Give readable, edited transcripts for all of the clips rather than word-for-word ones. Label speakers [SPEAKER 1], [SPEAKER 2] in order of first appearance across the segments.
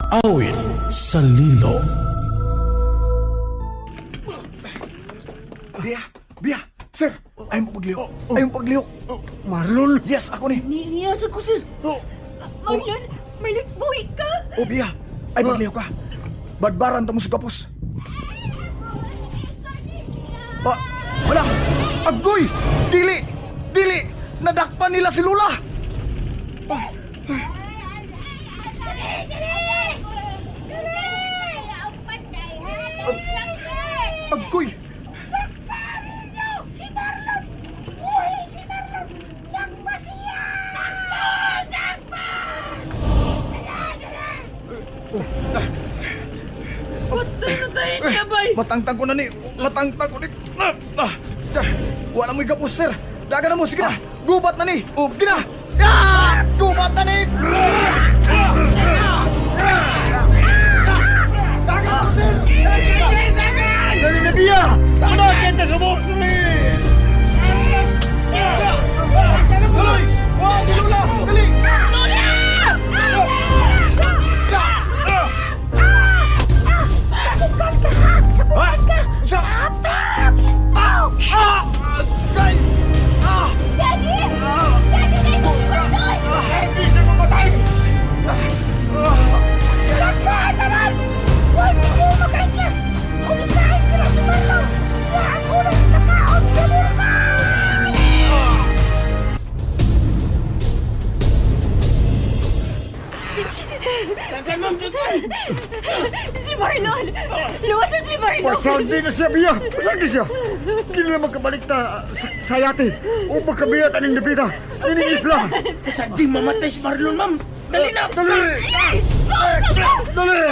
[SPEAKER 1] Awit sa Lilo.
[SPEAKER 2] Bia, sir, ayong paglihok. Marlon, yes, ako ni.
[SPEAKER 3] Niyasa ko, sir.
[SPEAKER 4] Marlon, buhi ka.
[SPEAKER 2] Bia, ay paglihok ka. Badbaran tamo sa kapos. Wala, agoy, dili, nadakpan nila si Lula. Agoy. Matangtang ko na ni. Wala mo'y gapos, sir. Daga na mo, sige na. Gubat na ni. Sige na. Gubat na ni. Daga na, sir. Dali na, Bia. Ano, kenta sa boso ni. Dali. Si Lula. Dali.
[SPEAKER 4] Si Marlon! Luwas na si Marlon!
[SPEAKER 2] Pasagdi na siya, Bia! Pasagdi siya! Kailan magkabalik ta sa yate o magkabiyat aning dapita. Ining isla!
[SPEAKER 3] Pasagdi mamatay si Marlon, ma'am. Dali na!
[SPEAKER 2] Dali! Dali!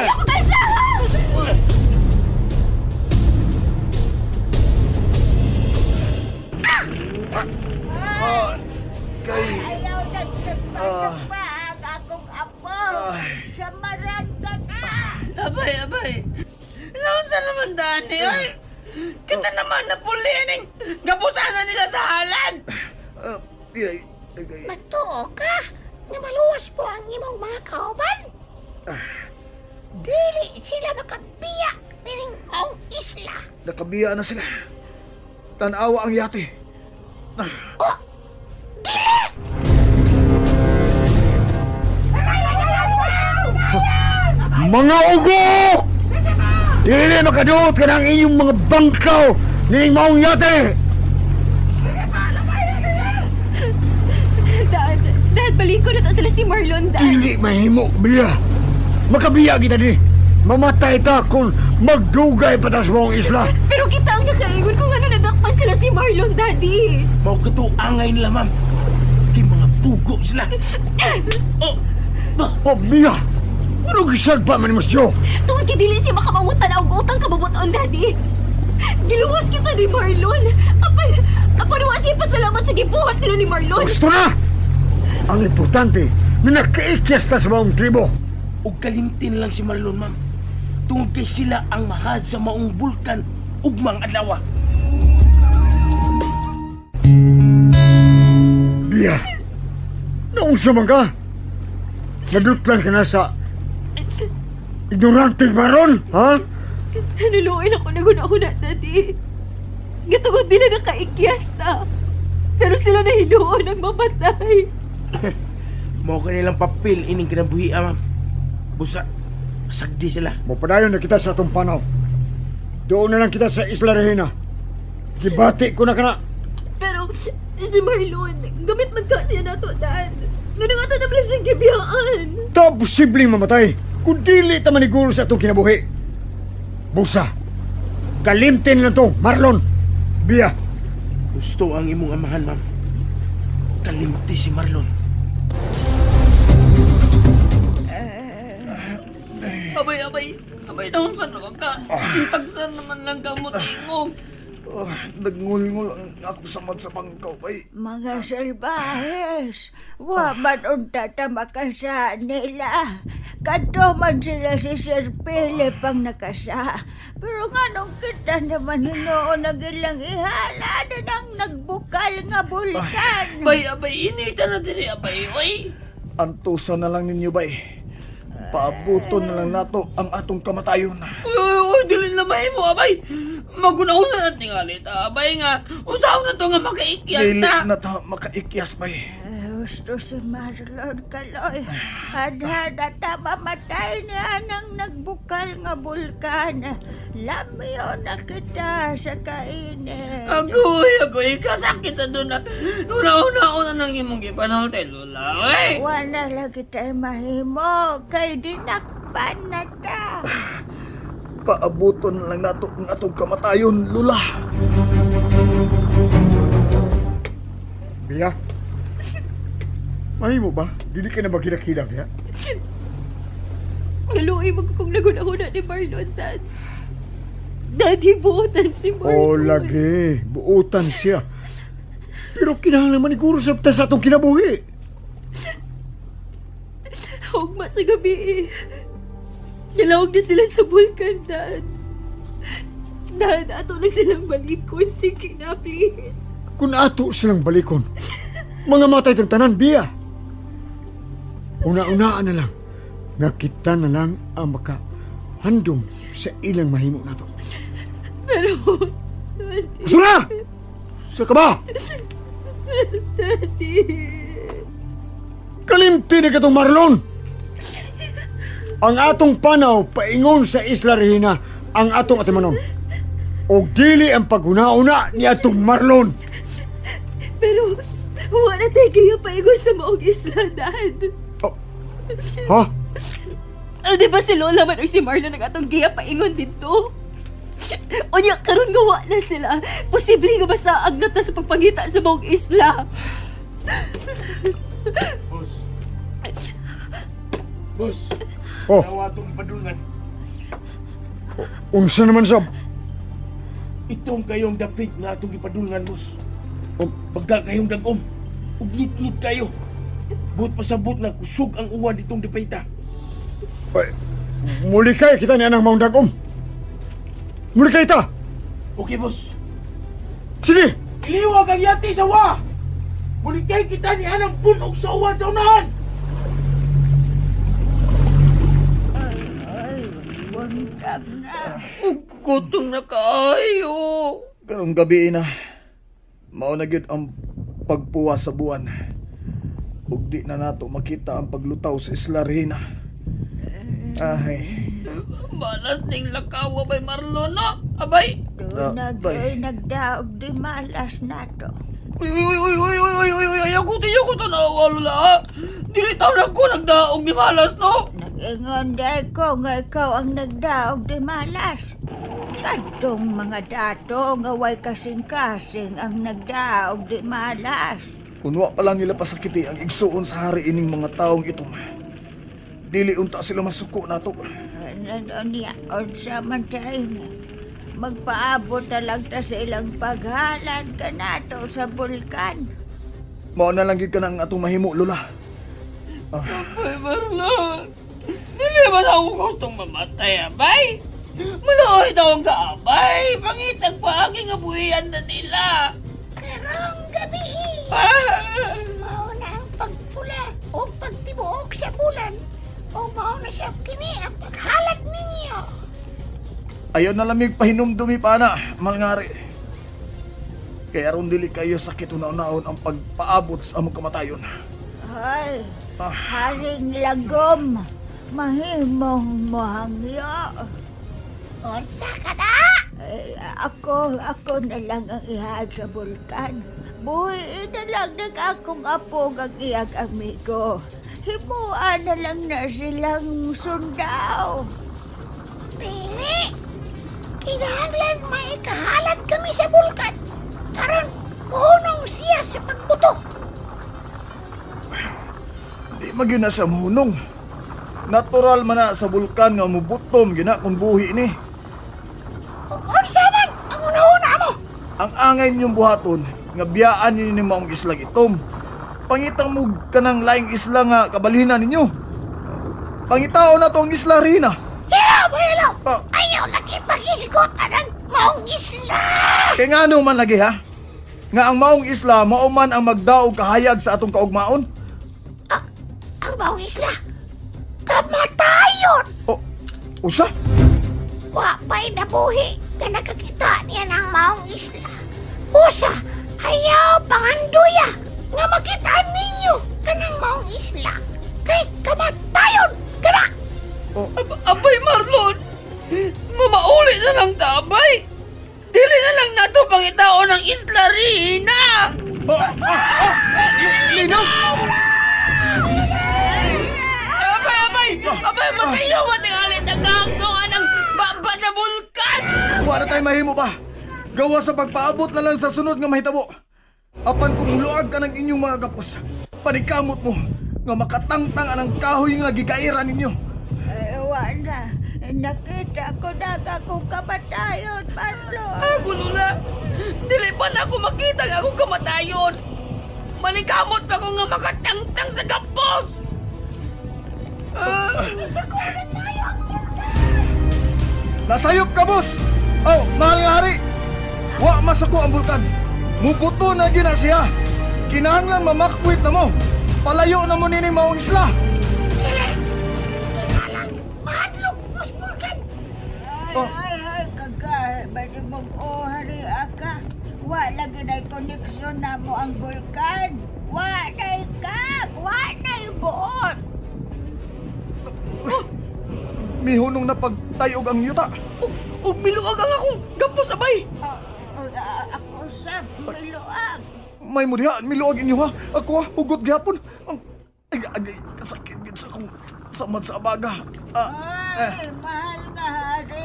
[SPEAKER 5] Ayaw nagsagpasok pa ang akong apo. Sa maranda ka.
[SPEAKER 3] Abay. Nausa naman, Dani, oy. Kita naman na pulining. Gapusanan nila sa halan.
[SPEAKER 5] Matuo ka. Nga maluwas po ang imong mga kauban. Dili sila makabiya nining maong isla.
[SPEAKER 2] Nakabiya na sila. Tanawa ang yate.
[SPEAKER 5] Dili!
[SPEAKER 2] Mga ugo! Dili makaduot ka ng inyong mga bangkaw nining maong yate!
[SPEAKER 4] Dad, balik ko na to sila si Marlon, Dad.
[SPEAKER 2] Dili mahimo, Bia. Makabiya kita di. Mamatay ta kung magdugay patas mo ang isla.
[SPEAKER 4] Pero kita ang nakaingon kung ano nadakpan sila si Marlon, Daddy.
[SPEAKER 3] Mau katuangay nila, ma'am. Di mga pugo sila.
[SPEAKER 2] Bia! Ano gisag pa man mas Diyo?
[SPEAKER 4] Tungod kay dili siya makamangutan og utang kababuton, Daddy. Giluwas kita ni Marlon. Apan wa siya pasalamat sa gibuhat nila ni Marlon.
[SPEAKER 2] Gusto na! Ang importante, minakaikyas ta sa maong tribo.
[SPEAKER 3] O kalimtin lang si Marlon, ma'am. Tungod kay sila ang mahad sa maong bulkan ugmang adlaw.
[SPEAKER 2] Bia! Naunsa man ka? Nadutlan ka na sa ignorante maron, ha?
[SPEAKER 4] Niluoy ako na guna-guna, Daddy. Gatugod nila nakaikyas ta. Pero sila nahiluon ang mamatay.
[SPEAKER 3] Mao ka nilang papel ining kinabuhi, ma'am. Busa, sagdi sila.
[SPEAKER 2] Mapadayon na kita sa atong panaw. Doon na lang kita sa Isla Regina. Gibati ko na ka na.
[SPEAKER 4] Pero si Marlon, gamit man ka siya nato, Dad. Nga nga ito naman siyang gibiyaan.
[SPEAKER 2] Ta posibleng mamatay kung dili ta maniguro sa atong kinabuhi. Busa, kalimtin lang to, Marlon. Bia.
[SPEAKER 3] Gusto ang imong amahan, ma'am. Kalimti si Marlon. Abay, naon sa ka? Tagsan naman lang ka mo, tingog.
[SPEAKER 2] Nagngul-ngul ako samad sa bangkaw, bay.
[SPEAKER 5] Mga salbahes, wa man unta ta makasa nila. Kadto man sila si Sir Philip ang nakasa. Pero nga nung kita naman hinoon nagilang ihala na nang nagbukal nga bulkan.
[SPEAKER 3] Abay, inita na diri, abay, oy.
[SPEAKER 2] Antusan na lang ninyo, bay.
[SPEAKER 6] Paabuton na lang nato ang atong kamatayon.
[SPEAKER 3] Uy, dili na mahimo, abay. Magunauna na tingalit, abay nga. Usaw na to nga makaikyas
[SPEAKER 6] Dili
[SPEAKER 3] na.
[SPEAKER 6] na ta makaikyas bay.
[SPEAKER 5] Gusto si Marlon Kaloy. Hadhada ta mamatay niya nang nagbukal nga bulkan. Lamyo na kita sa kainit.
[SPEAKER 3] Agoy, kasakit sa doon na. Una nang imong gipanaltay, Lola, oy.
[SPEAKER 5] Wala lagi tayo mahimo. Kay dinakpan na ta.
[SPEAKER 6] Paabuton na lang nato ang atong kamatayon, Lula.
[SPEAKER 2] Bia? Mahimo ba? Dili ka na ba kinakilak, ya?
[SPEAKER 4] Ngaluoy magkong naguna-una ni Marlon, Dad. Daddy, buotan si Marlon.
[SPEAKER 2] O lagi, buutan siya. Pero kinahanglan man iguro sa atong kinabuhi.
[SPEAKER 4] Hugma sa gabi. Nalawag na sila sa bulkan, Dad. Dad, ato na silang balikon. Sige na, please.
[SPEAKER 2] Kung ato silang balikon, mga matay ng tanan, Bia. Una-unaan na lang, nga kita na lang ang makahandom sa ilang mahimo na to.
[SPEAKER 4] Pero, Daddy...
[SPEAKER 2] Gusto na! Sa ka ba?
[SPEAKER 4] Daddy...
[SPEAKER 2] Kalimti na katong Marlon! Ang atong panaw paingon sa Isla Regina ang atong atimanon. O dili ang paguna-una ni atong Marlon.
[SPEAKER 4] Pero, wala tayo kaya paigon sa maong isla, Dad.
[SPEAKER 2] Oh. Ha?
[SPEAKER 4] Ano, di ba si Lola man o si Marlon ang atong giya paingon dito? O niya, karon gawa na sila. Posible nga ba sa agnat na sa pagpangita sa maong isla?
[SPEAKER 7] Boss,
[SPEAKER 2] Oh,
[SPEAKER 7] nawa itong ipadulngan.
[SPEAKER 2] unsa naman sab?
[SPEAKER 7] Itong kayong dapit na itong ipadulngan, boss.
[SPEAKER 2] Oh,
[SPEAKER 7] Pagka kayong dagom, ugit-ngit kayo. Buot pasabot na kusog ang uwan ditong dipayta.
[SPEAKER 2] ay, muli kay kita ni anang maong dagom. Muli kay ta.
[SPEAKER 7] Okay, boss.
[SPEAKER 2] Sige.
[SPEAKER 7] Iliwag ang yati sa wa! Bulikay kita ni anang punog sa uwan sa unahan!
[SPEAKER 5] Ay, buntag na.
[SPEAKER 3] Gutom na kaayo.
[SPEAKER 6] Karong gabi na, mao na gyud ang pagpuwas sa buwan. Ug di na nato makita ang paglutaw sa Isla Regina. Ay,
[SPEAKER 3] Malas ning lakaw, abay Marlon, no? Abay.
[SPEAKER 5] Doon
[SPEAKER 6] bay.
[SPEAKER 5] nagdaog di malas na to.
[SPEAKER 3] Uy, ayaw ko tanawa, Lola, ha? Dili taon ako nagdaog ni Malas, no?
[SPEAKER 5] Nag-ingon day ko nga ikaw ang nagdaog di malas. Kadtong mga dato nga way kasing-kasing ang nagdaog di malas.
[SPEAKER 6] kunwa pa lang nila pasakiti ang igsuon sa hari ining mga taong itong dili unta sila masuko nato.
[SPEAKER 5] Ano niya, sa matay na. Magpaabot na lang ta sa ilang paghalad ka nato sa bulkan.
[SPEAKER 6] Mao na lang gyud ka na ang atong mahimo, Lola.
[SPEAKER 3] Abay, Marlon. Dili ba ako gustong mamatay, abay? Maluoy daw ang kaabay. Pangitag pa aking abuhian na nila.
[SPEAKER 5] Karong gabi, mao na ang pagpula o pagtibuok sa bulan. O mao na siya kini ang paghalad ninyo.
[SPEAKER 6] Ayaw na lamig pahinumdumi pa na, malngari. Kaya ron dili kayo sakit unaw-naon ang pagpaabot sa among kamatayon.
[SPEAKER 5] Ay, haring lagom, mahimong mohangyo. Unsa ka na? Ako na lang ang ihad sa bulkan. Buhi na lang akong apo ang iyang amigo. Himuan na lang na silang sundaw. Pili! Kinahanglan may kahalat kami sa bulkan. Karon, punong siya sa pagbuto.
[SPEAKER 6] Di magyud na sa muhunong. Natural man na sa bulkan nga mubutom gina kung buhi ni.
[SPEAKER 5] Unsa man ang una-una mo?
[SPEAKER 6] Ang angay ninyong buhaton nga biyaan ninyo ni maong isla itom. Pangitang mo kanang laing isla nga kabalhinan ninyo. Pangitao na tong Isla Regina.
[SPEAKER 5] Hilaw!
[SPEAKER 6] Ah.
[SPEAKER 5] Ayaw lagi pag-isgot ang maong isla!
[SPEAKER 6] Kaya nga ano man lagi ha? Nga ang maong isla mao man ang magdaog kahayag sa atong kaugmaon.
[SPEAKER 5] Ang maong isla? Kamatay! dayon.
[SPEAKER 6] Oh, usa?
[SPEAKER 5] Wa pa'y nabuhi ka nakakita niya ng maong isla. Usa, ayaw panganduya nga makitaan ninyo ka ng maong isla. Kay kamatayon ka na.
[SPEAKER 3] Abay, Marlon! Mamauli na lang ta, abay! Dili na lang nato pangitao ng Isla Rina!
[SPEAKER 6] Linaw!
[SPEAKER 3] Abay, masayo matingalit ang ganggongan ng baba sa bulkan!
[SPEAKER 6] Wala tayo mahimo ba? Gawa sa pagpaabot na lang sa sunod nga mahitabo. Apan kung luag ka ng inyong mga gapos, panikamot mo nga makatangtang anang kahoy nga gigairan ninyo.
[SPEAKER 5] Wala. Nakita ko na akong kamatayon, Marlon.
[SPEAKER 3] Ako, Lula! Dili pa na ako makita nga akong kamatayon! Malikamot pa ko nga makatangtang sa gapos!
[SPEAKER 5] Isakulan tayo ang
[SPEAKER 6] Nasayop ka, boss! Oh, mahal nga hari! Wa masako ang bulkan. Mubuto na gina siya. Kinahanglan mamakwit na mo. Palayo na mo nini maong isla.
[SPEAKER 5] Ay, kagay, bali mong hari aka. Wala ginay koneksyon na mo ang bulkan. Wanay kag, wanay buot.
[SPEAKER 6] Mihunong napagtayog ang yuta.
[SPEAKER 3] Ug miluag ang akong gapos, abay!
[SPEAKER 5] Ako sa miluag.
[SPEAKER 6] May mo diha, miluag inyo ha. Ako ha, hugot gihapon. Ay, kasakit gid sa kong samad sa abaga.
[SPEAKER 5] Ay, mahal nga hari.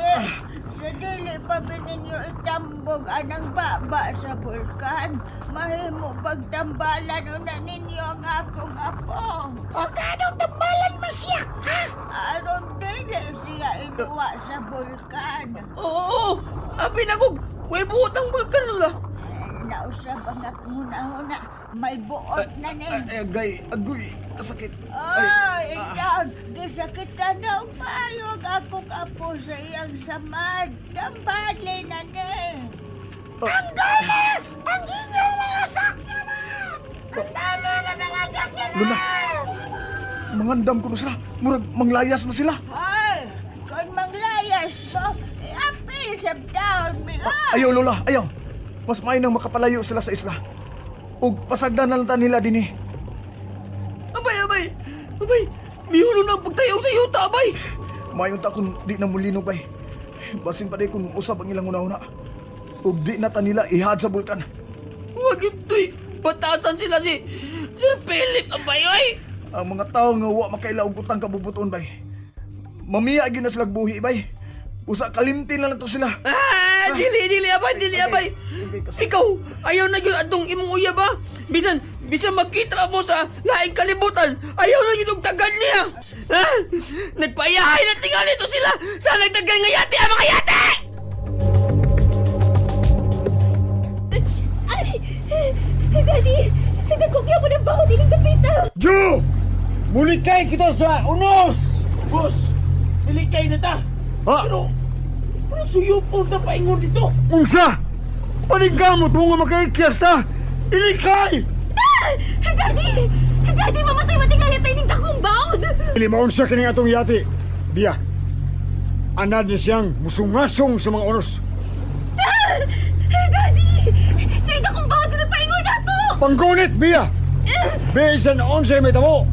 [SPEAKER 5] Sa dili pa ninyo itambog anang baba sa bulkan. Mahimo pagtambalan na ninyo ang akong apo. O kanong tambalan mo siya, ha? Aron dili siya inuwa sa bulkan.
[SPEAKER 3] Oo! Abi na kog! Way buot ang bulkan, Lula!
[SPEAKER 5] Nausa ba nga huna-huna? May buot na ni.
[SPEAKER 6] Agay, agoy, kasakit.
[SPEAKER 5] Ay, ikaw, gisakitan na upayog akong apo sa iyang samad. Tambali na ni. Ang dami! Ang inyong mga sakya na! Ang dami na mga sakya na!
[SPEAKER 6] Lula, mangandam ko na sila. Murag, manglayas na sila.
[SPEAKER 5] Ay, kung manglayas mo, i-apil sa down mi.
[SPEAKER 6] Ayaw, Lola, ayaw. Mas mainang makapalayo sila sa isla. Ug pasagdan na lang ta nila din eh.
[SPEAKER 3] Abay! Mihuno na ang pagtayaw sa yuta, abay!
[SPEAKER 6] Mayon ta kung di na mulinog bay. Basin pa di kung usab ang ilang una-una. Ug di na ta nila ihad sa bulkan.
[SPEAKER 3] Wag ito'y batasan sila si Sir Philip, abay, oy!
[SPEAKER 6] Ang mga tao nga wa makailaog utang kabubuton bay. Mamiya gyud na sila buhi bay. Usa kalimtin na lang to sila.
[SPEAKER 3] Dili, abay! Ikaw, ayaw na yun atong imong uya ba? Bisan magkita mo sa laing kalibutan, ayaw na yun ang tagal niya! Nagpayahay na tingali to sila sa nagdagal nga yate ang mga yate!
[SPEAKER 4] Ay! Daddy! Nagkukya mo ng baho din ng tapita!
[SPEAKER 2] Jo! Mulikay kita sa unos!
[SPEAKER 7] Boss, nilikay na ta.
[SPEAKER 2] Ha?
[SPEAKER 7] Pero suyupon na paingon dito.
[SPEAKER 2] Unsa? Panigamot mo nga makaikyas ta! Ilikay!
[SPEAKER 4] Daddy! Daddy, mamatay matingali tayo ng dakong baod!
[SPEAKER 2] Dili maunsa kining atong yati. Biya. Anad niya siyang musungasong sa mga unos.
[SPEAKER 4] Daddy! Naida kong baod na paingon na to!
[SPEAKER 2] Panggunit, Biya! Bisan 11 may tamo.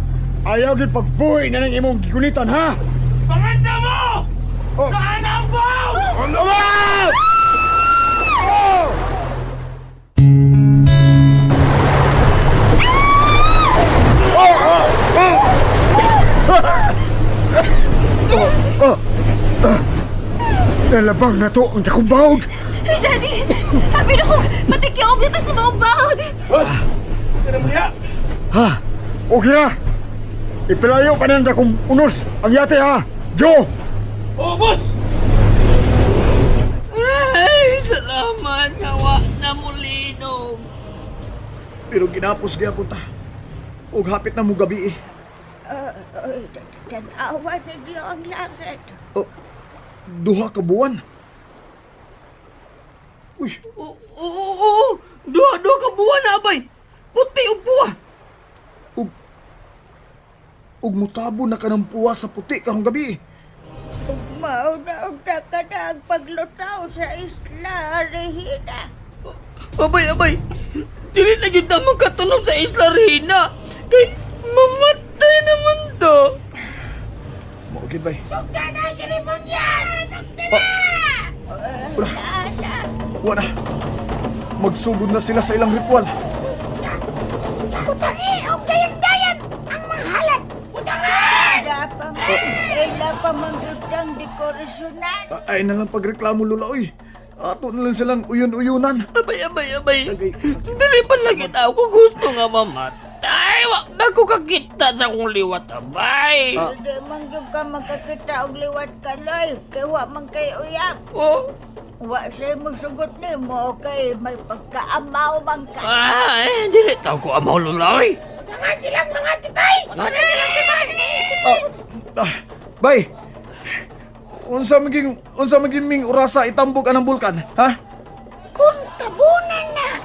[SPEAKER 2] Ayaw gid pagbuhi na ng imong gigunitan, ha?
[SPEAKER 7] Panganda mo!
[SPEAKER 2] Oh.
[SPEAKER 7] Kaanang baw!
[SPEAKER 2] Ano ba? Oh! Nalabang na to ang dakong baod.
[SPEAKER 4] Daddy! Habi na kong matikyaw na sa mga baod!
[SPEAKER 7] Boss, ganun mo niya.
[SPEAKER 2] Ha? Okay na. Ipilayo pa ng dakong unos ang yate, ha? Jo!
[SPEAKER 7] Oh, boss!
[SPEAKER 3] Ay, salamat nga wa na mulino.
[SPEAKER 6] Pero ginapos gyapon ta. Ug hapit na mo gabi eh.
[SPEAKER 5] Tanawa ninyo ang langit.
[SPEAKER 6] Duha ka buwan. Uy,
[SPEAKER 3] Oo, duha ka buwan na, abay. Puti o buwa.
[SPEAKER 6] ug mutabo na ka ng puwa sa puti karong gabi eh.
[SPEAKER 5] mauna-una ka na ang paglutaw sa Isla Regina.
[SPEAKER 3] Abay. Dili na yun na magkatunog sa Isla Regina. Kay mamatay naman to.
[SPEAKER 6] Maugid, bay.
[SPEAKER 5] Sugda na si Rimonyan! Sugda na!
[SPEAKER 6] Wala. Magsugod na sila sa ilang ritual.
[SPEAKER 5] Utangi o dayan-dayan ang manghalan. Utangi! Ila pa manggutang dekorasyonan.
[SPEAKER 6] Ay na lang pagreklamo, Lola, oy. Ato na lang silang uyon-uyonan.
[SPEAKER 3] Abay. Dili pa lang kita ako gusto nga mamatay. Wag na ko kakita sa akong liwat, abay.
[SPEAKER 5] Hindi manggap ka makakita og liwat kaloy. Kaya wa man kay uyab.
[SPEAKER 3] Oh.
[SPEAKER 5] Wa sa'y mo sugot ni mo kay may pagkaamaw man ka.
[SPEAKER 3] Dili tao ko amaw, luloy.
[SPEAKER 5] Tangan silang mga tibay!
[SPEAKER 6] Bay. Unsa maging ming orasa itambok anang bulkan, ha?
[SPEAKER 5] Kung tabunan na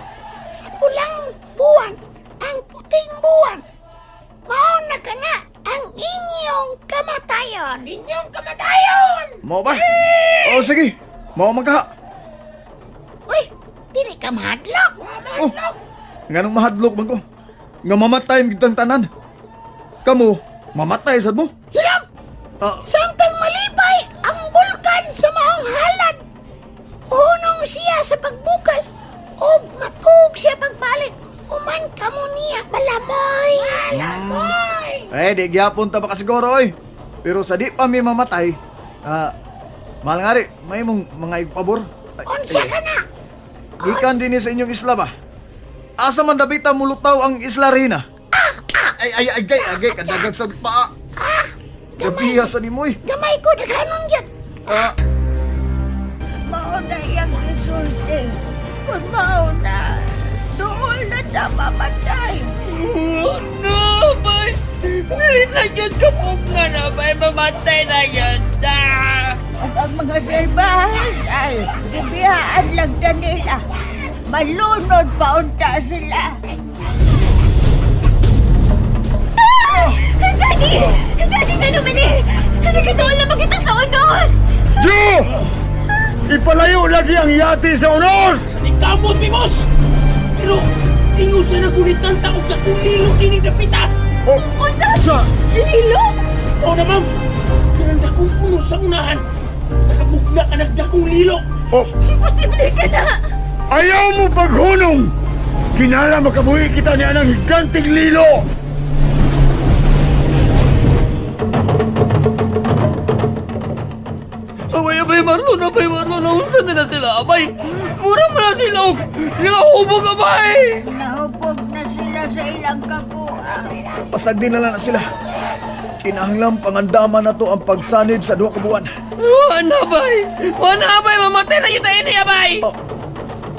[SPEAKER 5] sa pulang buwan ang puting buwan, mao na ka na ang inyong kamatayon. Inyong kamatayon!
[SPEAKER 6] Mao ba? O sige. Mao magkaha.
[SPEAKER 5] Uy, dili ka mahadlok.
[SPEAKER 6] Oh, nga nung mahadlok man ko. Nga mamatay ang tanan. Kamu, mamatay sad mo.
[SPEAKER 5] Hilam! Samtang malipay ang bulkan sa maong halad. Unong siya sa pagbukal o matug siya pagbalik. Uman ka mo niya malamoy. Malamoy!
[SPEAKER 6] Di gyapon ta baka siguro, oy. Pero sa di pa mi mamatay, mahal nga rin, may mong mga igpabor.
[SPEAKER 5] Unsa ka na?
[SPEAKER 6] Gikan din sa inyong isla ba? Asa man dabita mulutaw ang Isla Regina? Ay, kadagag sa paa. Gabiya sa nimoy.
[SPEAKER 5] Gamay ko na ganun yan. Mauna yung isulti. Kung mauna, doon na ta mamatay.
[SPEAKER 3] No, abay. Dili na yun kapag nga na, abay. Mamatay na yun.
[SPEAKER 5] Ang mga salbahas ay bibiyaan lang na nila. Malunod pa unta sila.
[SPEAKER 4] Daddy, ano man eh? Nagkatuon naman kita sa unos!
[SPEAKER 2] Jo! Ipalayo lagi ang yati sa unos!
[SPEAKER 7] Ikamot, Mimos! Pero, ingo sa nagulitan taog na kung lilo kining dapita!
[SPEAKER 4] Unsa? Lilo?
[SPEAKER 7] O na, ma'am! Kanang dakong ulo sa unahan! Nakabugna ka nagdakong lilo!
[SPEAKER 4] Imposible ka na!
[SPEAKER 2] Ayaw mo paghunong! Kinala makabuhi kita ni anang higanting lilo!
[SPEAKER 3] Abay, Marlon, unsa na sila, abay. Mura mo na sila, og nahubog, abay.
[SPEAKER 5] Nahubog na sila sa ilang kabuang.
[SPEAKER 6] Pasagdi na lang na sila. Kinahanglang pangandaman na to ang pagsanib sa 2 ka buwan.
[SPEAKER 3] Wala, abay, mamatay na yun tayo ni, abay.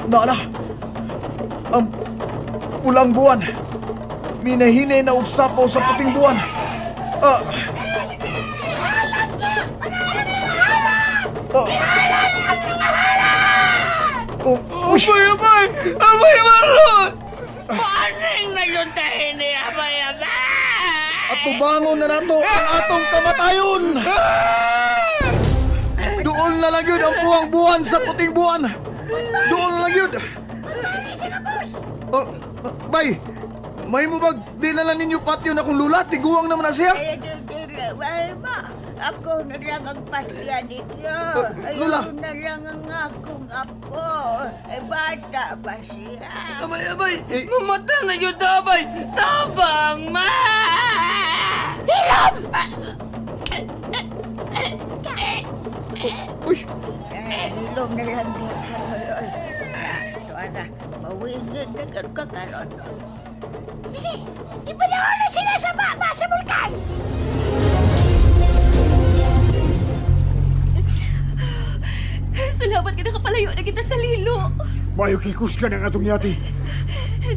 [SPEAKER 6] Na. Ang pulang buwan. Minahinay na utsapaw sa puting buwan.
[SPEAKER 3] Abay, Marlon! Paano na yun tayo ni abay?
[SPEAKER 6] At tubangon na nato ang atong kamatayon! Doon na lang yun ang puwang buwan sa puting buwan! Doon na lang yun! Bay, may mo ba dinala ninyo patyo na kung lula? Tiguang naman na siya?
[SPEAKER 5] Ay, ma, ako na lang ang patya ninyo.
[SPEAKER 6] Lola.
[SPEAKER 5] Ayaw na lang ang akong apo. Bata pa siya.
[SPEAKER 3] Abay, mamatay na yun, abay. Tabang, ma!
[SPEAKER 5] Hilam!
[SPEAKER 6] Uy!
[SPEAKER 5] Hilom na lang din ka ngayon. Tuana, mawingig na ka karon. Sige, ipadaan na sila sa baba sa bulkan!
[SPEAKER 4] Salamat ka nakapalayo na kita sa lilo.
[SPEAKER 2] Bayo kikus ka ng atong yati.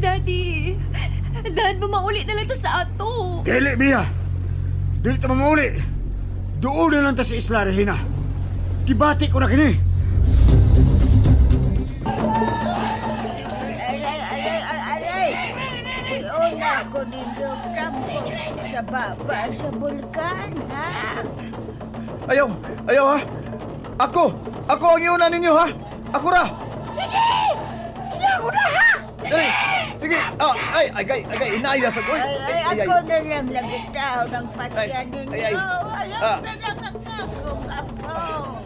[SPEAKER 4] Daddy, daan mo mauli na lang to sa ato.
[SPEAKER 2] Dili, Mia! Dili ta mamauli. Doon na lang ta sa Isla Regina. Kibati ko na kini.
[SPEAKER 5] Aray! Iuna ko ninyo tampo sa baba sa bulkan, ha?
[SPEAKER 6] Ayaw ha! Ako ang iuna ninyo, ha? Ako ra.
[SPEAKER 5] Sige ako na ha.
[SPEAKER 6] Dali. Sige. Agay, inayas ako.
[SPEAKER 5] Ay, ako na lang nagitaw ng patyan ninyo.
[SPEAKER 6] Ay.
[SPEAKER 5] Ayaw na lang nagkakong ako.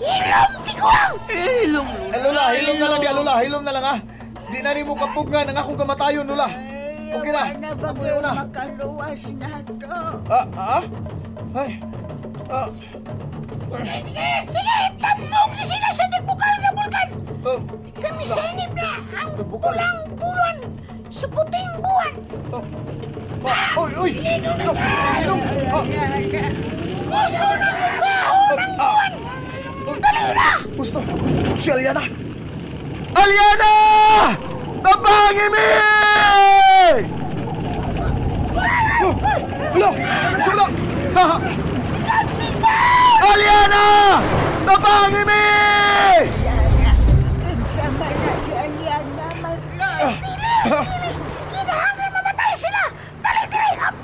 [SPEAKER 5] Hilom, tikuang!
[SPEAKER 3] Hilom, Lula.
[SPEAKER 6] Hilom na lang, Lula. Hilom na lang, ha? Di na rin mo kapugnan ang akong kamatayon, Lula. Okay na.
[SPEAKER 5] Ayaw na ba
[SPEAKER 6] Ako
[SPEAKER 5] kayo
[SPEAKER 6] na.
[SPEAKER 5] makaluwas na to?
[SPEAKER 6] Ay.
[SPEAKER 5] Sige, tambong na sila sa nagbukal na bulkan. Kami sanib na ang pulang bulwan sa puting buwan.
[SPEAKER 6] Oy. Hilom.
[SPEAKER 5] Gusto na mukhaon ng buwan. Dali na!
[SPEAKER 6] Gusto. Si Aliana. Aliana! Tabangi mi! Hello! Sula! Aliana! Tabangi mi!
[SPEAKER 5] Sama na si Aliana, Marlon. Kinahanglan mamatay sila. Dali, hap!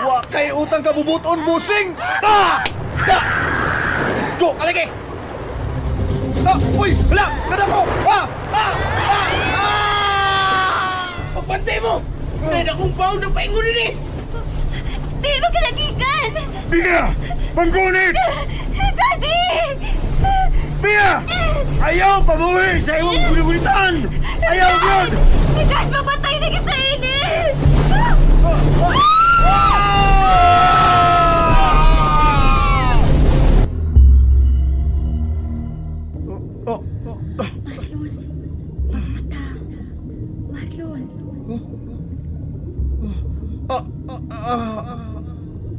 [SPEAKER 6] Wa kay utang kabubuton, busing! Go, kaligi! Uy! Hala! Kada ko!
[SPEAKER 3] Pagpantay mo! May akong baon na paingon din eh!
[SPEAKER 4] Di mo kinagigan!
[SPEAKER 2] Pia! Panggunit!
[SPEAKER 4] Daddy!
[SPEAKER 2] Pia! Ayaw pamuwi sa imong gunitan! Ayaw yun!
[SPEAKER 4] Dad, mamatay na kita ini!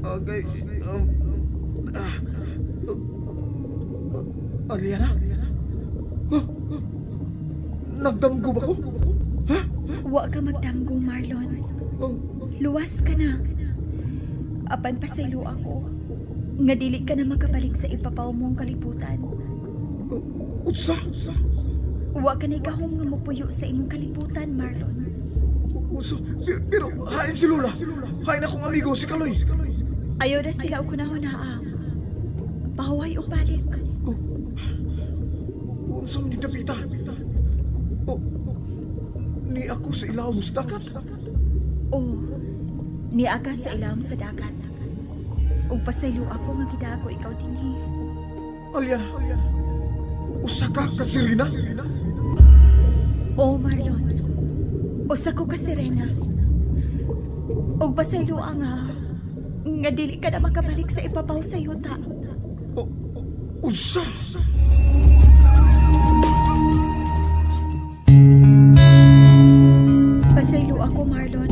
[SPEAKER 6] Okay. Aliana? Nagdamgo ba ko? Ha?
[SPEAKER 8] Wa ka magdamgo, Marlon. Luwas ka na. Apan pasaylo ako. Nga dili ka na makabalik sa ipapaw mong kalibutan.
[SPEAKER 6] Utsa?
[SPEAKER 8] Wa ka na ikahong nga mapuyo sa imong kalibutan, Marlon.
[SPEAKER 6] Utsa? Pero hain si Lola. Hain akong amigo, si Kaloy.
[SPEAKER 8] Ayaw na sila o kunahon-haa. Pahuway o balik.
[SPEAKER 6] Utsa ni Davida. Ni ako sa ilaw mo sa dagat.
[SPEAKER 8] Niaga sa ilam sa dagat. Ug pasaylo ako nga gidako ikaw dinhi.
[SPEAKER 6] Aliana, usa ka ka Serena?
[SPEAKER 8] Marlon. Usa ko ka Serena. Ug pasaylo nga dili ka na makabalik sa ipapaw sa yuta.
[SPEAKER 6] Unsa?
[SPEAKER 8] Pasaylo ako, Marlon.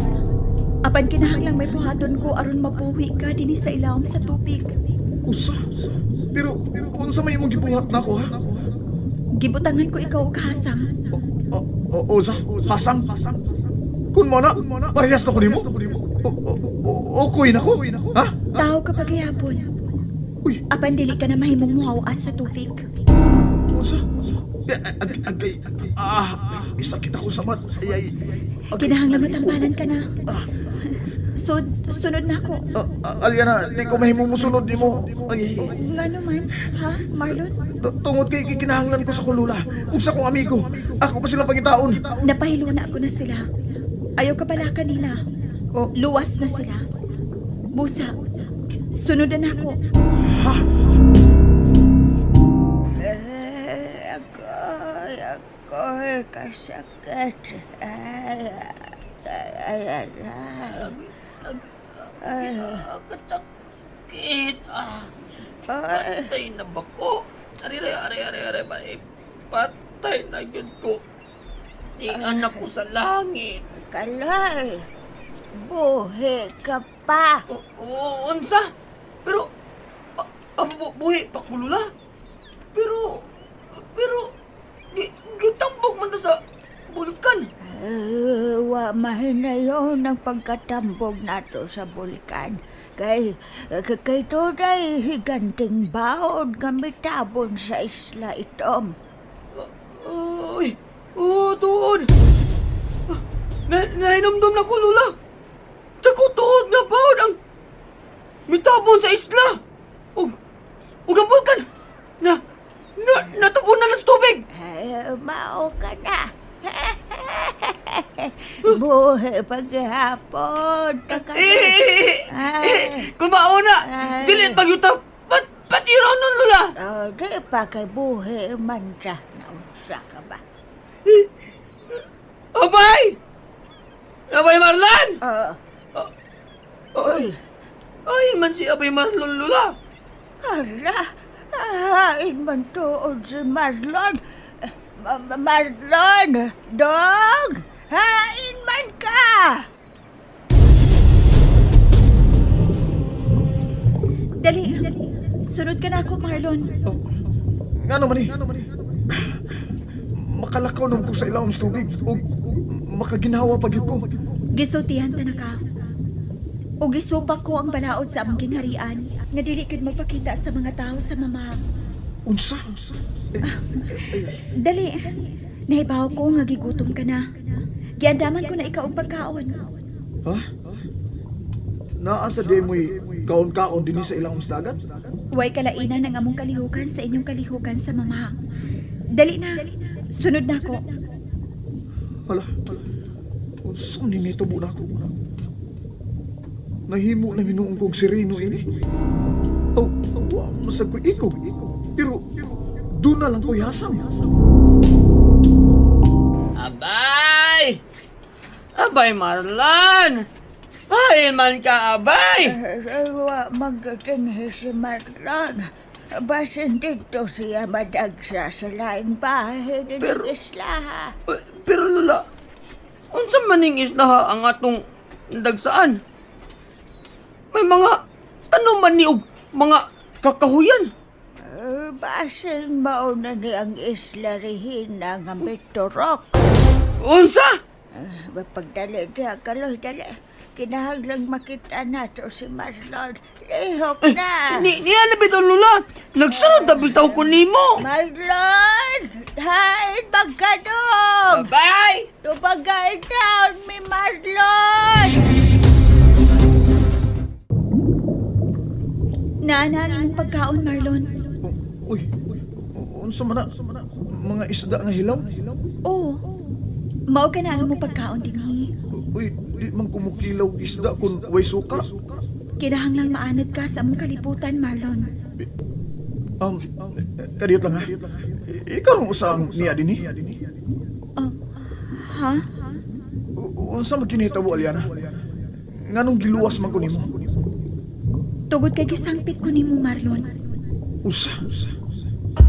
[SPEAKER 8] Apan kinahanglang may buhaton ko aron mapuwi ka dinhi sa ilawom sa tubig.
[SPEAKER 6] Unsa? Pero unsa may imong gibuhat nako, ha?
[SPEAKER 8] Gibutangan ko ikaw og hasang.
[SPEAKER 6] Unsa? Hasang? Kun mo na, parehas na ko nimo? Okay na ko? Ha?
[SPEAKER 8] Tao ka paghihapon.
[SPEAKER 6] Uy,
[SPEAKER 8] Apan dili ka na mahimong muhawas sa tubig.
[SPEAKER 6] unsa? Agay, isakit ako sa mat. Ay.
[SPEAKER 8] Kinahanglan matambalan ka na. Sunod na ako.
[SPEAKER 6] Aliana, di ko mahimong musunod nimo. Ay.
[SPEAKER 8] Nga naman, ha, Marlon?
[SPEAKER 6] Tungod kay kinahanglan ko sa kulula. Ug sa kong amigo. Ako pa sila pangitaon.
[SPEAKER 8] Napahilo na ako na sila. Ayaw ka pala kanila. Luwas na sila. Busa, sunod na ako.
[SPEAKER 6] Ha?
[SPEAKER 5] Ako'y kasakit.
[SPEAKER 3] Kasakit. Patay na ba ko? Ari. Patay na yun ko. Di anak ko sa langit.
[SPEAKER 5] Kaloy, buhi ka pa.
[SPEAKER 3] Unsa? Pero, buhi pa kulula. Pero, gitambog man ta sa bulkan.
[SPEAKER 5] Wa mahinayon ang pagkatambog nato sa bulkan. Kay tunay higanting baod kami tabon sa isla itom.
[SPEAKER 3] Ay, tuod. Nahinumdum na ko, Lula. Tuod nga baod ang mitabon sa isla. Ug ang bulkan. Natupunan na sa tubig!
[SPEAKER 5] Mao ka na. Buhay paghapon.
[SPEAKER 3] Kung mauna, dili pagyuta. Ba't yun nun, Lula?
[SPEAKER 5] Di pa kay buhay man siya. Naunsa ka ba?
[SPEAKER 3] Abay! Abay Marlon! Ay man si Abay Marlon, Lula.
[SPEAKER 5] Hala, hain man tuod si Marlon. Marlon, dog, hain man ka.
[SPEAKER 8] Dali. Sunod ka na ako, Marlon.
[SPEAKER 6] Nga naman eh. Makalakaw naman ko sa ilawom sa tubig. O makaginawa pag ko.
[SPEAKER 8] Gisultihan ta na ka. O gisupak ko ang balaod sa among ginharian nga dili gid magpakita sa mga tao sa mama.
[SPEAKER 6] Unsa?
[SPEAKER 8] Dali. Nahibaw ko nga gigutom ka na. Giandaman ko na ikaw og pagkaon.
[SPEAKER 6] Ha? Naa sa demoy kaon-kaon din sa ilawom sa dagat?
[SPEAKER 8] Way kalainan ang among kalihukan sa inyong kalihukan sa mama. Dali na. Sunod na ko.
[SPEAKER 6] Hala. Unsa ni nitubo na ako? Nahimo na minuong kong sireno ini. Masag ko ikaw. Pero, doon na lang ko yasam.
[SPEAKER 3] Abay! Abay Marlon! Hain man ka, Abay!
[SPEAKER 5] Magating si Marlon. Basin dito siya madagsa sa laing bahay ng isla.
[SPEAKER 3] Pero Lula, unsa maning isla ang atong dagsaan? May mga, ano man ni og mga kakahuyan?
[SPEAKER 5] Basin mauna ni ang isla Regina nga Bitorok.
[SPEAKER 3] Unsa?
[SPEAKER 5] Pagdali diya, kaloy dali. Kinahanglang makita nato si Marlon. Lihok na.
[SPEAKER 3] Niya na bitaw, Lula. Nagsunod na bitaw ko nimo.
[SPEAKER 5] Marlon! Hain magkadong!
[SPEAKER 3] Abay!
[SPEAKER 5] Tubagay down, mi Marlon!
[SPEAKER 8] Naana ang imong pagkaon, Marlon.
[SPEAKER 6] Uy, unsa man na? Mga isda nga hilaw?
[SPEAKER 8] Oo. Mao ka na ang imong pagkaon dinhi.
[SPEAKER 6] Uy, di man kumukilaw isda kung way suka.
[SPEAKER 8] Kinahanglang maanad ka sa among kalibutan, Marlon.
[SPEAKER 6] Kadiyot lang ha. Ikaw rin usang niya din eh.
[SPEAKER 8] Ha?
[SPEAKER 6] Unsa magkinitabo, Aliana? Nganong giluwas man ko nimo?
[SPEAKER 8] Tugod kay gisangpit ko nimo, Marlon.
[SPEAKER 6] Usa.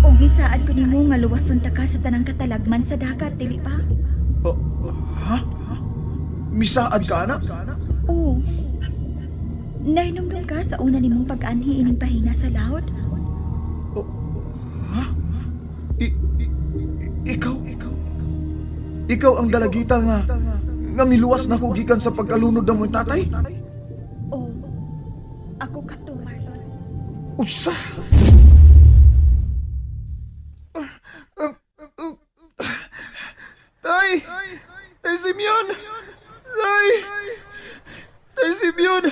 [SPEAKER 8] Og gisaad ko nimo nga luwason ta ka sa tanang katalagman sa dagat, dili pa?
[SPEAKER 6] Ha? Misaad ka, anak?
[SPEAKER 8] Oo. Nahinumdum ka sa una nimong pag-anhi ining pahina sa laod?
[SPEAKER 6] Ha? Ikaw ang dalagita nga miluwas na ko gikan sa pagkalunod ng mong tatay?
[SPEAKER 8] Oo. Ako ka to, Marlon.
[SPEAKER 6] Usa! Tay! Tay Simeon! Tay Simeon!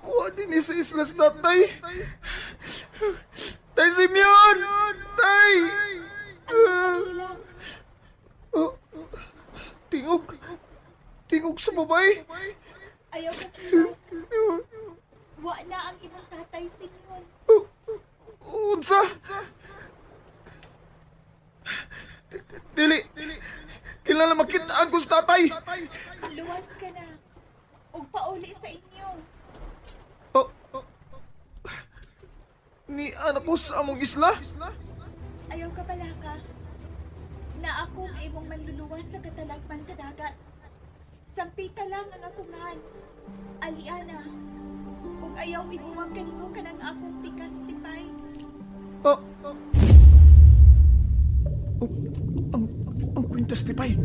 [SPEAKER 6] Wadi ni sa islas na, Tay! Tay Simeon! Tay! Tingog sa babay!
[SPEAKER 8] Ayaw ka kilo. Wa na ang imong tatay, Simeon.
[SPEAKER 6] Unsa? Dili! Kilala makitaan ko sa tatay!
[SPEAKER 8] Luwas ka na. Og pauli sa inyo.
[SPEAKER 6] Ni anak ko sa among isla?
[SPEAKER 8] Ayaw ka pala ka. Na ako ang imong manluluwas sa katalagman sa dagat. Sampita lang ang akong man. Aliana. Ug ayaw ibuwag kanimo kanang akong pikas tipay.
[SPEAKER 6] Ang kwintas tipay.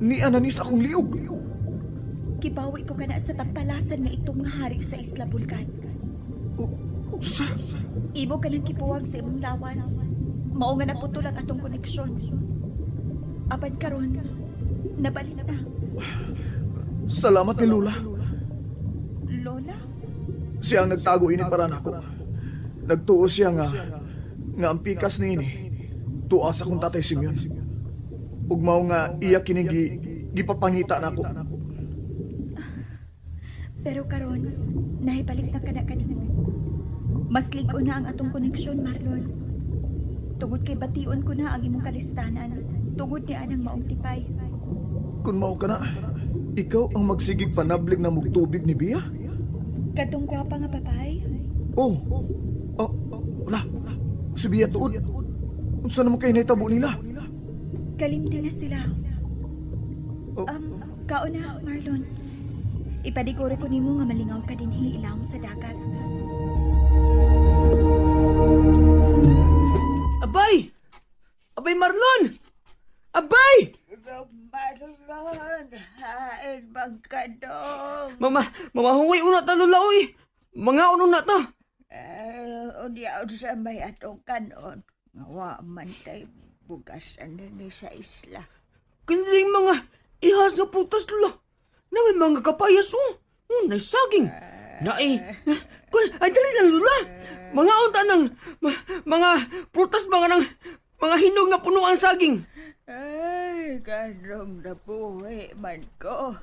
[SPEAKER 6] Ni ananis akong liog.
[SPEAKER 8] Kibawi ko kana sa tampalasan nga itong nga hari sa Isla Bulkan.
[SPEAKER 6] Sa?
[SPEAKER 8] Ibo ka lang kipuwag sa imong lawas. Mao nga naputol ang atong koneksyon. Apan karon, nabalik na.
[SPEAKER 6] Salamat ni Lola.
[SPEAKER 8] Lola?
[SPEAKER 6] Siya ang nagtago ini para nako. Nagtuo siya nga nga ang pikas niini tuas akong tatay Simeon. Ug mao nga iya kini gipapangita nako.
[SPEAKER 8] Pero karon, nahibalik na kada kanimo. Mas ligo na ang atong koneksyon, Marlon. Tungod kay bation ko na ang imong kalistanan. Tungod ni anang maong tipay.
[SPEAKER 6] Kun mao ka na, ikaw ang magsigig panablig na mugtubig ni Bia?
[SPEAKER 8] Kadtong gwapa nga babae.
[SPEAKER 6] Oh, wala. Si Bia tuod. Unsa naman kayo naitabo nila?
[SPEAKER 8] Kalimti na sila. Kauna, Marlon. Ipadiguro ko nimo nga malingaw ka dinhi ilawom sa dagat.
[SPEAKER 3] Abay! Abay, Marlon! Abay!
[SPEAKER 5] Marlon, hain bang kadong?
[SPEAKER 3] Mamahuwi una ta, Lola, oy! Mga uno na ta!
[SPEAKER 5] Udiyaw sa may atong kanon. Ngawa man tayo bugasan ni sa isla.
[SPEAKER 3] Kanilang mga ihas na putas, Lola. Na may mga kapayas, nay saging. Ay, dali lang, Lola. Mga unta ng mga prutas, mga hinog na puno ang saging.
[SPEAKER 5] Ay, kanong nabuhi man ko.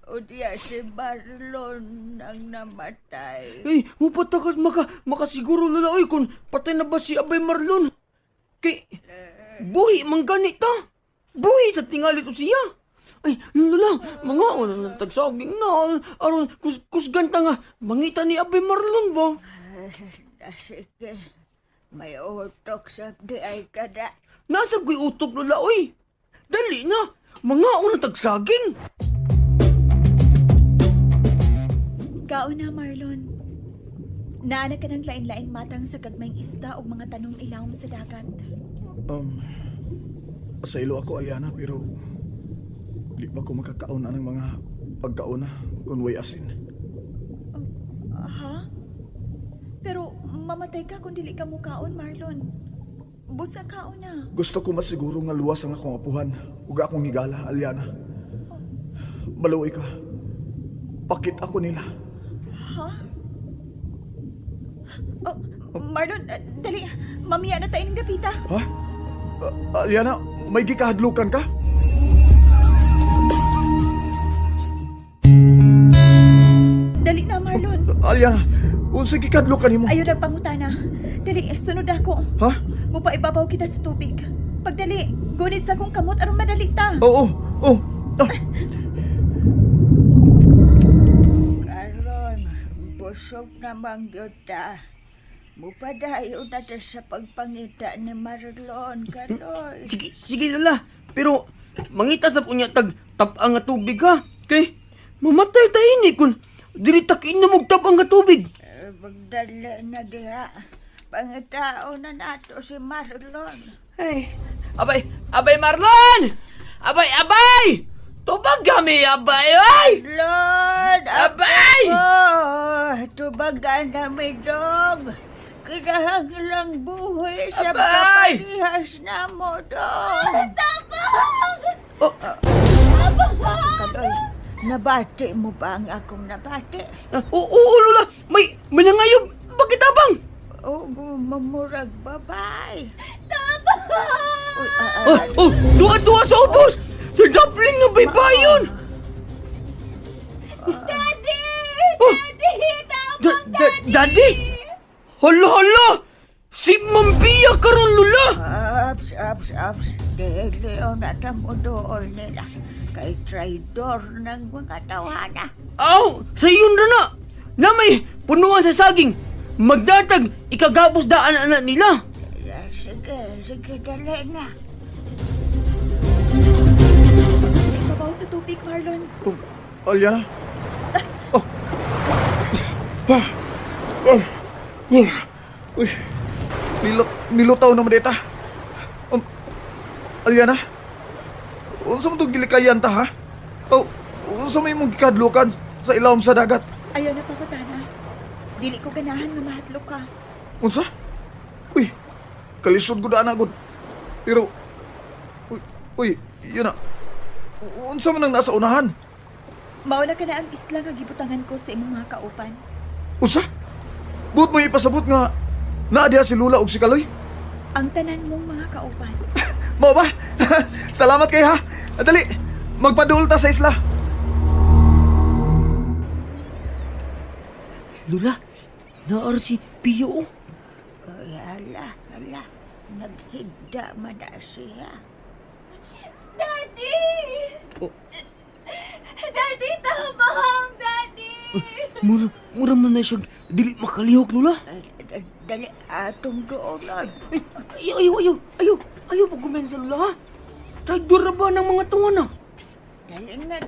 [SPEAKER 5] Udiya si Marlon ang namatay.
[SPEAKER 3] Ay, mupatakas makasiguro, Lola, oy, kung patay na ba si Abay Marlon. Kay, buhi man ganita. Buhi sa tingali to siya. Ay, Lola, mga unang tagsaging na. Aron, kusganta nga, mangita ni Abay Marlon ba?
[SPEAKER 5] Sige, may utok sa di ay kada.
[SPEAKER 3] Nasab ko'y utok, Lola, oy. Dali na, mga unang tagsaging.
[SPEAKER 8] Kauna, Marlon. Naana ka ng lain-laing matang sa gagmayng isda o mga tanong ilawom sa dagat.
[SPEAKER 6] Sa ilo ako, Aliana, pero di ba ko makakauna ng mga pagkauna kung way asin?
[SPEAKER 8] Ha? Pero mamatay ka kung dili ka mukaon, Marlon. Busa kaon na.
[SPEAKER 6] Gusto ko masiguro nga luwas ang akong apuhan ug akong higala, Aliana. Baluoy ka. Pakit ako nila.
[SPEAKER 8] Ha? Marlon, dali. Mamiya na tayo ng dapita.
[SPEAKER 6] Ha? Aliana, may gikahadlukan ka?
[SPEAKER 8] Dali na, Marlon.
[SPEAKER 6] Aliana, unsa gikahadlukan nimo?
[SPEAKER 8] Ayaw nagpangutana. Dali, sunod ako.
[SPEAKER 6] Ha?
[SPEAKER 8] Mupaibabaw kita sa tubig. Pagdali, gunit sa akong kamot aron madali ta.
[SPEAKER 6] Oo.
[SPEAKER 5] Karon, busog na mangyuta. Mupadayo na ta sa pagpangita ni Marlon, karon.
[SPEAKER 3] Sige, Lola. Pero, mangita sa punya tapang nga tubig, ha? Kay, mamatay tayo ni kung diritakin na magtapang nga tubig.
[SPEAKER 5] Magdali na diha. Pangitao na nato si Marlon.
[SPEAKER 3] Ay, Abay Marlon! Abay! Tubag kami, Abay, ay!
[SPEAKER 5] Marlon!
[SPEAKER 3] Abay!
[SPEAKER 5] Tubagan na may dog. Kinahang lang buhay sa
[SPEAKER 3] Abay!
[SPEAKER 5] kapalihas na mo, dog.
[SPEAKER 8] Tabang!
[SPEAKER 5] Kadoy, nabati mo ba ang akong nabati?
[SPEAKER 3] Oo, Lola. May nangayog. Bakit, Abang?
[SPEAKER 5] Mamurag babay.
[SPEAKER 3] Duwa sa ubos! Sa Dublin nga baybayon!
[SPEAKER 8] Daddy!
[SPEAKER 3] Daddy! Hala! Si Mambiya karon, Lola!
[SPEAKER 5] Abs. Dili o natamudool nila. Kay traidor ng mga tawana.
[SPEAKER 3] Aw! Sa iyon na! Na may punuan sa saging! Magdatag, ikagapos daan anak nila!
[SPEAKER 5] Sige, dali na.
[SPEAKER 8] Ibabaw sa tubig, Marlon.
[SPEAKER 6] Aliana? Uy, nilutaw naman dita. Aliana? Unsa mo itong gilikayan ta, ha? Unsa may mong gikadlukan sa ilawom sa dagat?
[SPEAKER 8] Ayaw na pagutana. Dili ko ganahan nga mahatlok ka.
[SPEAKER 6] Unsa? Uy, kalisod ko daan agad. Pero, yun na. Unsa man ang nasa unahan?
[SPEAKER 8] Mauna ka na ang isla nga gibutangan ko sa imong mga kaupan.
[SPEAKER 6] Unsa? Buot mo ipasabot nga naadiha si Lula og si Kaloy?
[SPEAKER 8] ang tanan mong mga kauban.
[SPEAKER 6] Mo ba? Salamat kayo ha. Dali, magpaduol ta sa isla.
[SPEAKER 3] Lola, naar si Pio.
[SPEAKER 5] Ay, hala. Naghigda man na siya.
[SPEAKER 8] Daddy!
[SPEAKER 3] Oh.
[SPEAKER 8] Daddy, tabang! Daddy!
[SPEAKER 3] Mura man na siya dili makalihok, Lola.
[SPEAKER 5] Dali, atong doon.
[SPEAKER 3] Ayaw pa kumensa, Lola, ha? Traidor na ba ng mga tunga na?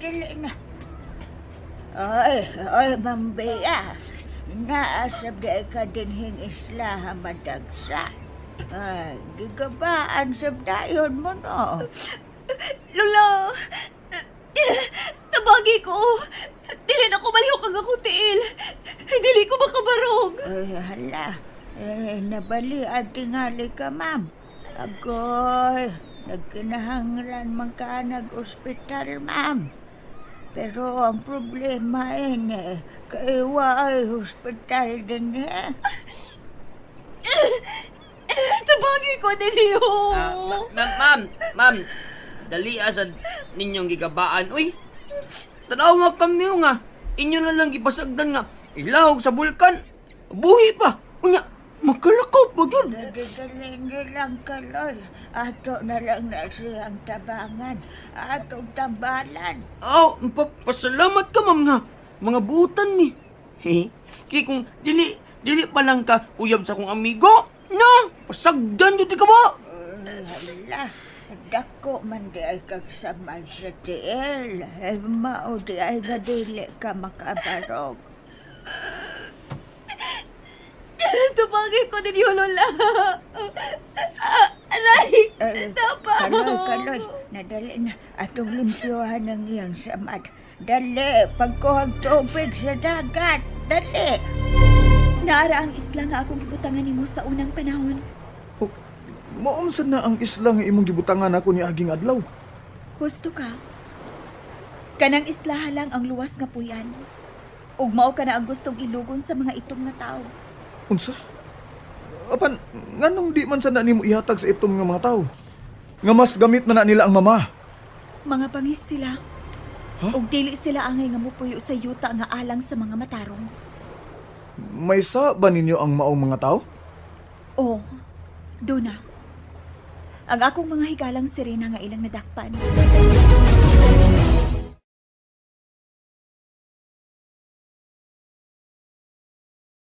[SPEAKER 5] Dali na. Oy, Mambia. Naasab di ka dinhing isla hamadagsa. Ay, gigabaan sab dayon mo no.
[SPEAKER 4] Lola! Tabagi ko! Dili na ko malihok ang ako tiil. Dili ko makabarog.
[SPEAKER 5] Ay, hala. Nabali at tingali ka, ma'am. Agoy, nagkinahanglan man ka nag-ospital, ma'am. Pero ang problema kaiwa ay hospital din
[SPEAKER 4] Tabagi ko, Neliho!
[SPEAKER 3] Ma'am, dali asad ninyong gigabaan. Uy, tanawa kami nga. Inyo na lang gipasagdan nga. Ilahog sa bulkan. Buhi pa. Unya, magkalakaw pa yun.
[SPEAKER 5] Nagagaling lang kaloy. Ato na lang na siyang tabangan. Atong tambalan.
[SPEAKER 3] Pasalamat ka, ma'am nga. Mga buutan ni. Kaya kung dili pa lang ka uyab sa kong amigo, na, pasagdan yun di ka ba?
[SPEAKER 5] Hala, dako man di ay kagsamal sa tiil. Mao di ay gadili ka makabarog.
[SPEAKER 4] Tabagi ko, Neliho, Lola! Aray!
[SPEAKER 5] Kaloy, nadali na. Atong limpyohan ng iyang samad. Dali, pagkuhag tubig sa dagat. Dali!
[SPEAKER 8] Naara ang isla nga akong gibutangan nimo sa unang panahon.
[SPEAKER 6] Maunsa na ang isla nga imong gibutangan ako ni aging adlaw.
[SPEAKER 8] Gusto ka? Kanang isla lang ang luwas nga puyan. Ug mao ka na ang gustong ilugon sa mga itong nga tao.
[SPEAKER 6] Unsa? Apan, nganong di man sana nimo ihatag sa itom nga mga tao? Nga mas gamit man na nila ang mama.
[SPEAKER 8] Mga bangis sila.
[SPEAKER 6] Ha?
[SPEAKER 8] Ug dili sila angay nga mupuyo sa yuta nga alang sa mga matarong.
[SPEAKER 6] May sa ba ninyo ang maong mga tao?
[SPEAKER 8] Oo, Duna. Ang akong mga higalang sirena nga ilang nadakpan.